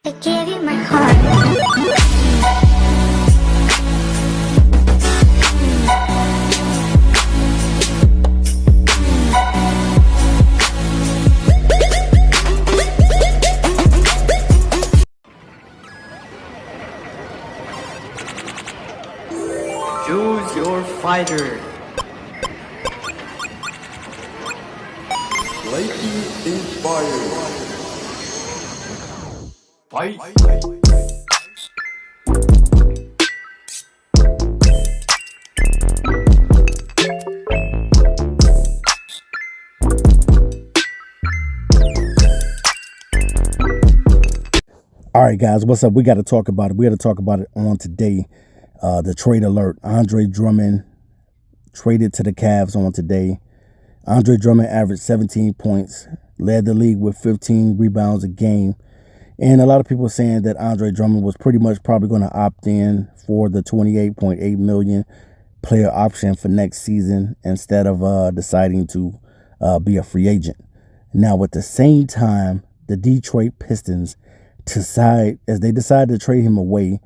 I gave you my heart. Choose your fighter. Slightly inspired. Fight. All right, guys, what's up? We got to talk about it. We got to talk about it on today. The trade alert. Andre Drummond traded to the Cavs on today. Andre Drummond averaged 17 points, led the league with 15 rebounds a game. And a lot of people are saying that Andre Drummond was pretty much probably going to opt in for the $28.8 million player option for next season instead of deciding to be a free agent. Now, at the same time, the Detroit Pistons decide to trade him away,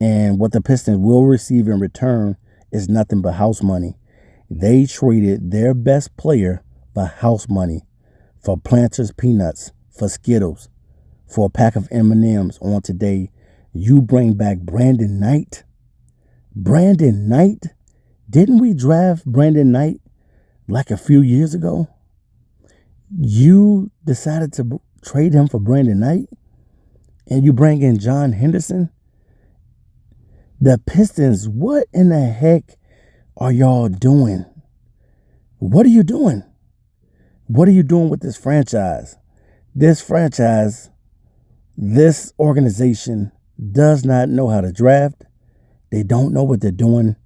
and what the Pistons will receive in return is nothing but house money. They traded their best player for house money, for Planters peanuts, for Skittles, for a pack of M&Ms on today. You bring back Brandon Knight. Brandon Knight? Didn't we draft Brandon Knight like a few years ago? You decided to trade him for Brandon Knight? And you bring in Jon Henderson? The Pistons, what in the heck are y'all doing? What are you doing? What are you doing with this franchise? This franchise, this organization does not know how to draft. They don't know what they're doing.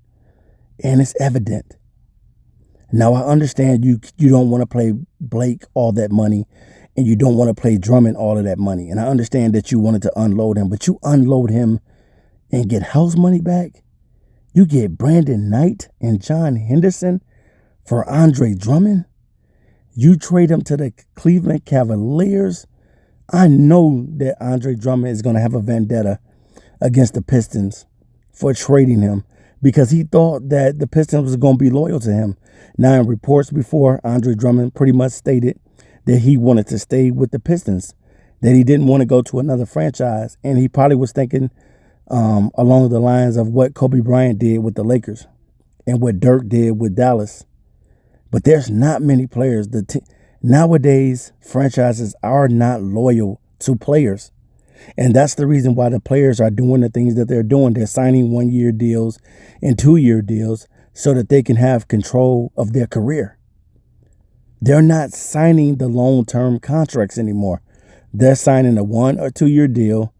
And it's evident. Now, I understand you don't want to play Blake all that money, and you don't want to play Drummond all of that money. And I understand that you wanted to unload him, but you unload him and get house money back. You get Brandon Knight and Jon Henderson for Andre Drummond. You trade him to the Cleveland Cavaliers. I know that Andre Drummond is going to have a vendetta against the Pistons for trading him because he thought that the Pistons was going to be loyal to him. Now, in reports before, Andre Drummond pretty much stated that he wanted to stay with the Pistons, that he didn't want to go to another franchise. And he probably was thinking along the lines of what Kobe Bryant did with the Lakers and what Dirk did with Dallas. But there's not many players. Nowadays, franchises are not loyal to players. And that's the reason why the players are doing the things that they're doing. They're signing 1-year deals and 2-year deals so that they can have control of their career. They're not signing the long-term contracts anymore. They're signing a 1 or 2 year deal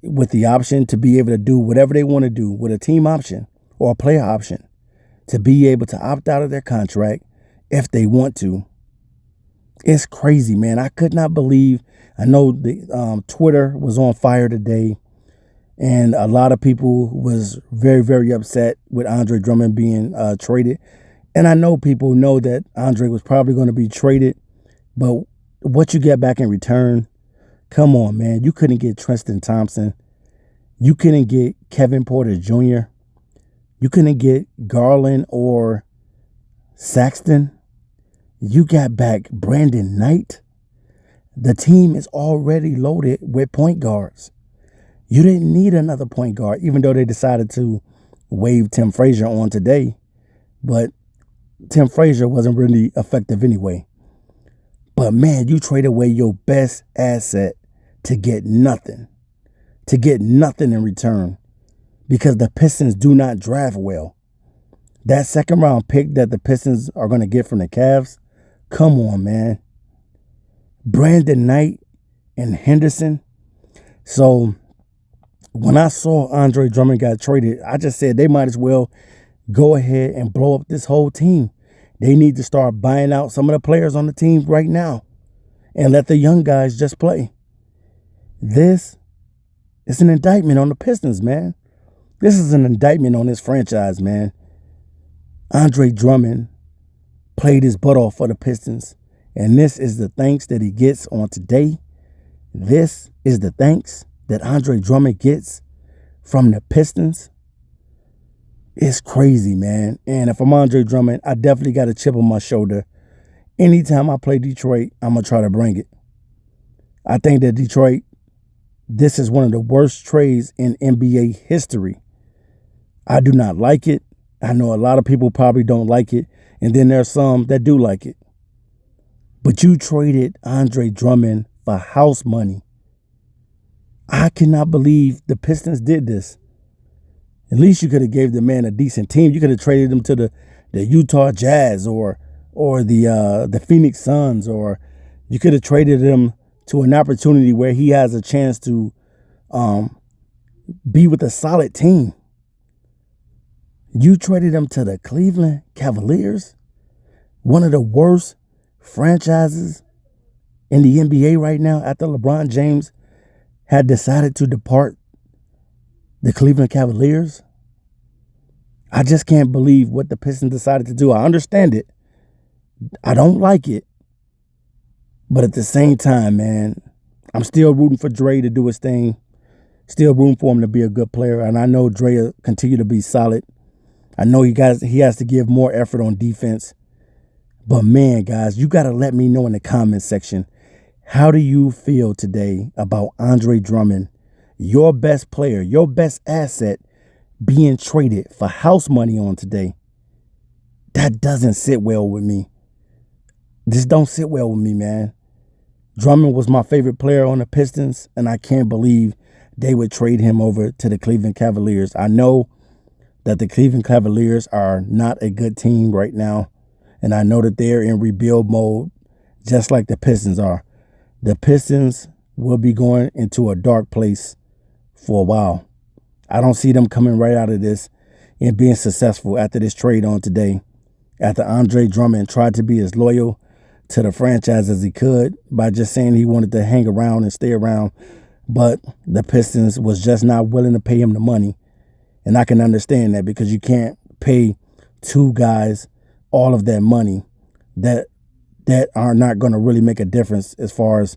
with the option to be able to do whatever they want to do with a team option or a player option, to be able to opt out of their contract if they want to. It's crazy, man. I could not believe. I know the Twitter was on fire today, and a lot of people was very, very upset with Andre Drummond being traded. And I know people know that Andre was probably going to be traded, but what you get back in return, come on, man. You couldn't get Tristan Thompson. You couldn't get Kevin Porter Jr. You couldn't get Garland or Saxton. You got back Brandon Knight. The team is already loaded with point guards. You didn't need another point guard, even though they decided to waive Tim Frazier on today. But Tim Frazier wasn't really effective anyway. But, man, you trade away your best asset to get nothing. To get nothing in return. Because the Pistons do not draft well. That second round pick that the Pistons are going to get from the Cavs, come on, man. Brandon Knight and Henderson. So, when I saw Andre Drummond got traded, I just said they might as well go ahead and blow up this whole team. They need to start buying out some of the players on the team right now and let the young guys just play. This is an indictment on the Pistons, man. This is an indictment on this franchise, man. Andre Drummond played his butt off for the Pistons, and this is the thanks that he gets on today. This is the thanks that Andre Drummond gets from the Pistons is crazy, man. And if I'm Andre Drummond, I definitely got a chip on my shoulder. Anytime I play Detroit, I'm going to try to bring it. I think that Detroit, this is one of the worst trades in NBA history. I do not like it. I know a lot of people probably don't like it. And then there's some that do like it. But you traded Andre Drummond for house money. I cannot believe the Pistons did this. At least you could have gave the man a decent team. You could have traded him to the Utah Jazz or the Phoenix Suns, or you could have traded him to an opportunity where he has a chance to be with a solid team. You traded him to the Cleveland Cavaliers, one of the worst franchises in the NBA right now, after LeBron James had decided to depart the Cleveland Cavaliers. I just can't believe what the Pistons decided to do. I understand it. I don't like it. But at the same time, man, I'm still rooting for Dre to do his thing. Still rooting for him to be a good player. And I know Dre will continue to be solid. I know he has to give more effort on defense. But man, guys, you got to let me know in the comment section, how do you feel today about Andre Drummond, your best player, your best asset, being traded for house money on today? That doesn't sit well with me. This don't sit well with me, man. Drummond was my favorite player on the Pistons, and I can't believe they would trade him over to the Cleveland Cavaliers. I know that the Cleveland Cavaliers are not a good team right now, and I know that they're in rebuild mode, just like the Pistons are. The Pistons will be going into a dark place for a while. I don't see them coming right out of this and being successful after this trade on today, after Andre Drummond tried to be as loyal to the franchise as he could by just saying he wanted to hang around and stay around. But the Pistons was just not willing to pay him the money. And I can understand that, because you can't pay two guys all of that money that are not going to really make a difference as far as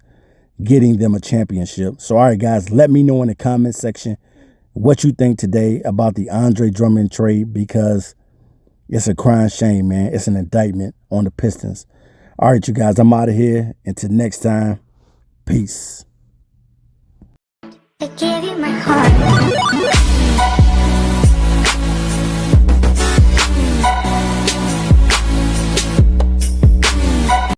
getting them a championship. So, all right, guys, let me know in the comment section what you think today about the Andre Drummond trade, because it's a crying shame, man. It's an indictment on the Pistons. All right, you guys, I'm out of here. Until next time, peace. I gave you my heart.